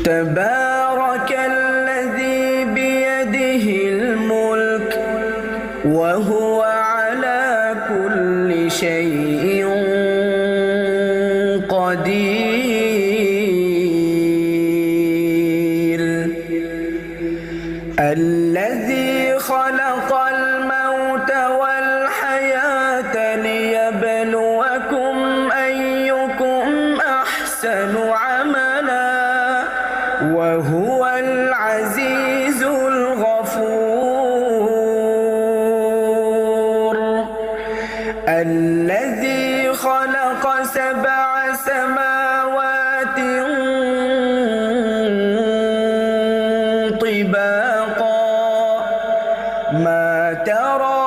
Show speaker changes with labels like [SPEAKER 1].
[SPEAKER 1] تبارك الذي بيده الملك وهو على كل شيء قدير. الذي خلق الموت والحياة ليبلوكم أيكم أحسن عملا وهو العزيز الغفور. الذي خلق 7 سماوات طباقا ما ترى